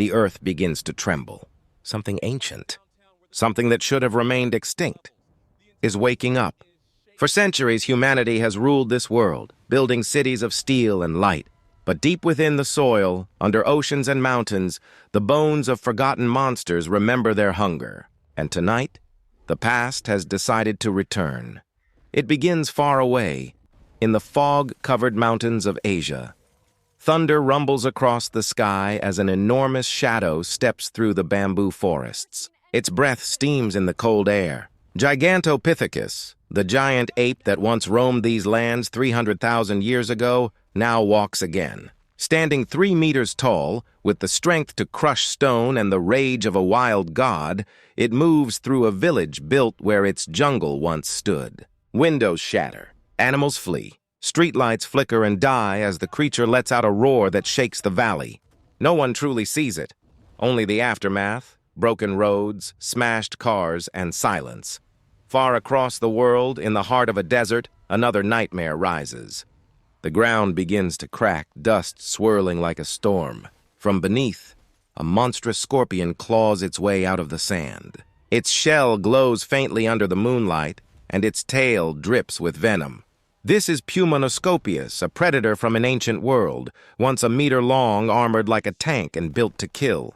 the earth begins to tremble. Something ancient, something that should have remained extinct, is waking up. For centuries, humanity has ruled this world, building cities of steel and light. But deep within the soil, under oceans and mountains, the bones of forgotten monsters remember their hunger. And tonight, the past has decided to return. It begins far away, in the fog-covered mountains of Asia. Thunder rumbles across the sky as an enormous shadow steps through the bamboo forests. Its breath steams in the cold air. Gigantopithecus, the giant ape that once roamed these lands 300,000 years ago, now walks again. Standing 3 meters tall, with the strength to crush stone and the rage of a wild god, it moves through a village built where its jungle once stood. Windows shatter, animals flee, streetlights flicker and die as the creature lets out a roar that shakes the valley. No one truly sees it, only the aftermath, broken roads, smashed cars, and silence. Far across the world, in the heart of a desert, another nightmare rises. The ground begins to crack, dust swirling like a storm. From beneath, a monstrous scorpion claws its way out of the sand. Its shell glows faintly under the moonlight, and its tail drips with venom. This is Pulmonoscopius, a predator from an ancient world, once a meter long, armored like a tank and built to kill.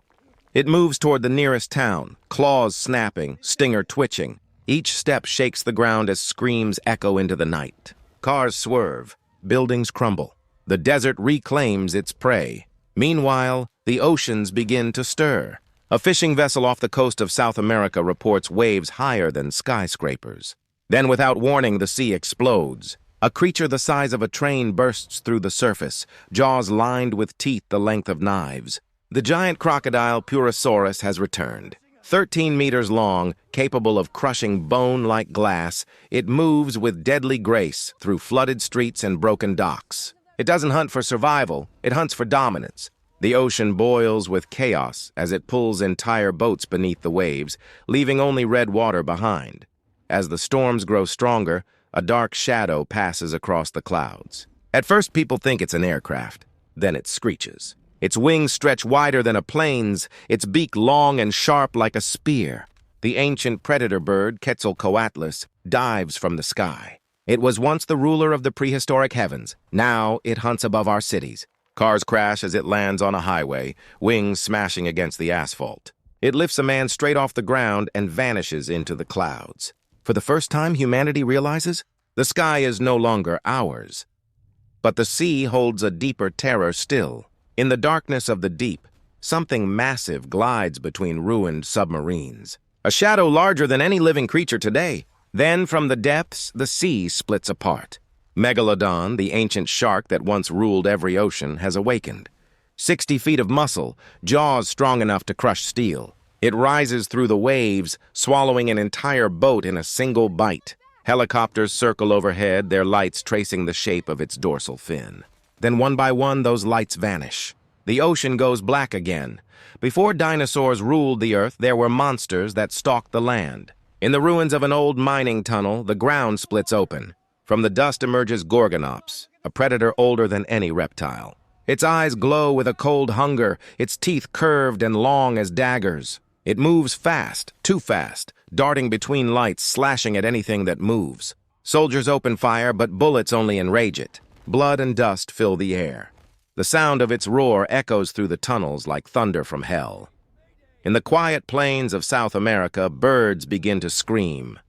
It moves toward the nearest town, claws snapping, stinger twitching. Each step shakes the ground as screams echo into the night. Cars swerve. Buildings crumble. The desert reclaims its prey. Meanwhile, the oceans begin to stir. A fishing vessel off the coast of South America reports waves higher than skyscrapers. Then, without warning, the sea explodes. A creature the size of a train bursts through the surface, jaws lined with teeth the length of knives. The giant crocodile Purosaurus has returned. 13 meters long, capable of crushing bone like glass, it moves with deadly grace through flooded streets and broken docks. It doesn't hunt for survival, it hunts for dominance. The ocean boils with chaos as it pulls entire boats beneath the waves, leaving only red water behind. As the storms grow stronger, a dark shadow passes across the clouds. At first, people think it's an aircraft. Then it screeches. Its wings stretch wider than a plane's, its beak long and sharp like a spear. The ancient predator bird, Quetzalcoatlus, dives from the sky. It was once the ruler of the prehistoric heavens. Now it hunts above our cities. Cars crash as it lands on a highway, wings smashing against the asphalt. It lifts a man straight off the ground and vanishes into the clouds. For the first time, humanity realizes the sky is no longer ours. But the sea holds a deeper terror still. In the darkness of the deep, something massive glides between ruined submarines. A shadow larger than any living creature today. Then, from the depths, the sea splits apart. Megalodon, the ancient shark that once ruled every ocean, has awakened. 60 feet of muscle, jaws strong enough to crush steel. It rises through the waves, swallowing an entire boat in a single bite. Helicopters circle overhead, their lights tracing the shape of its dorsal fin. Then one by one, those lights vanish. The ocean goes black again. Before dinosaurs ruled the earth, there were monsters that stalked the land. In the ruins of an old mining tunnel, the ground splits open. From the dust emerges Gorgonops, a predator older than any reptile. Its eyes glow with a cold hunger, its teeth curved and long as daggers. It moves fast, too fast, darting between lights, slashing at anything that moves. Soldiers open fire, but bullets only enrage it. Blood and dust fill the air. The sound of its roar echoes through the tunnels like thunder from hell. In the quiet plains of South America, birds begin to scream.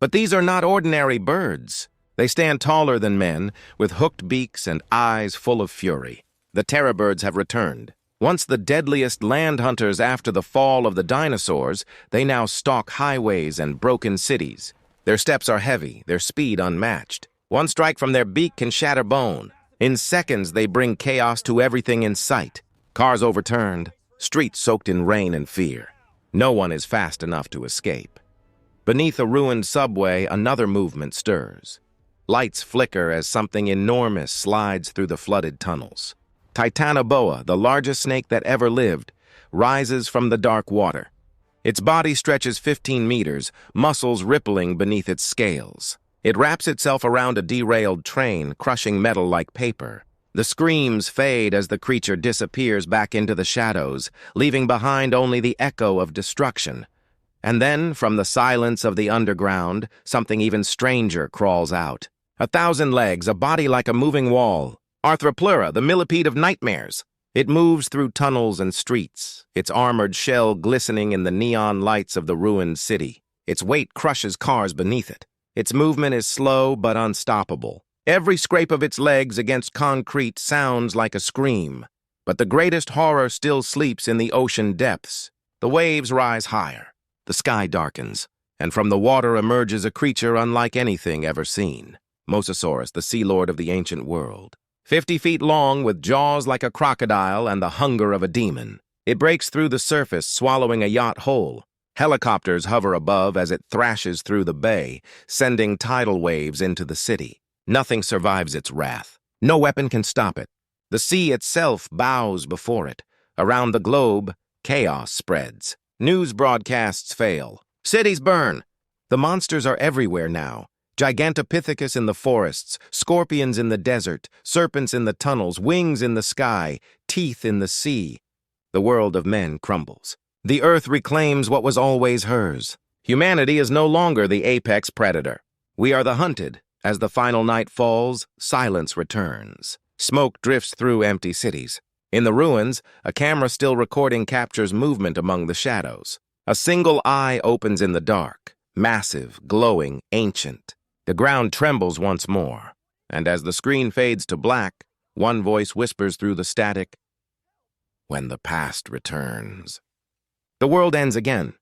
But these are not ordinary birds. They stand taller than men, with hooked beaks and eyes full of fury. The terror birds have returned. Once the deadliest land hunters after the fall of the dinosaurs, they now stalk highways and broken cities. Their steps are heavy, their speed unmatched. One strike from their beak can shatter bone. In seconds, they bring chaos to everything in sight. Cars overturned, streets soaked in rain and fear. No one is fast enough to escape. Beneath a ruined subway, another movement stirs. Lights flicker as something enormous slides through the flooded tunnels. Titanoboa, the largest snake that ever lived, rises from the dark water. Its body stretches 15 meters, muscles rippling beneath its scales. It wraps itself around a derailed train, crushing metal like paper. The screams fade as the creature disappears back into the shadows, leaving behind only the echo of destruction. And then, from the silence of the underground, something even stranger crawls out. 1,000 legs, a body like a moving wall. Arthropleura, the millipede of nightmares. It moves through tunnels and streets, its armored shell glistening in the neon lights of the ruined city. Its weight crushes cars beneath it. Its movement is slow but unstoppable. Every scrape of its legs against concrete sounds like a scream. But the greatest horror still sleeps in the ocean depths. The waves rise higher. The sky darkens, and from the water emerges a creature unlike anything ever seen. Mosasaurus, the sea lord of the ancient world. 50 feet long, with jaws like a crocodile and the hunger of a demon. It breaks through the surface, swallowing a yacht whole. Helicopters hover above as it thrashes through the bay, sending tidal waves into the city. Nothing survives its wrath. No weapon can stop it. The sea itself bows before it. Around the globe, chaos spreads. News broadcasts fail. Cities burn. The monsters are everywhere now. Gigantopithecus in the forests, scorpions in the desert, serpents in the tunnels, wings in the sky, teeth in the sea. The world of men crumbles. The earth reclaims what was always hers. Humanity is no longer the apex predator. We are the hunted. As the final night falls, silence returns. Smoke drifts through empty cities. In the ruins, a camera still recording captures movement among the shadows. A single eye opens in the dark, massive, glowing, ancient. The ground trembles once more, and as the screen fades to black, one voice whispers through the static, "When the past returns." The world ends again,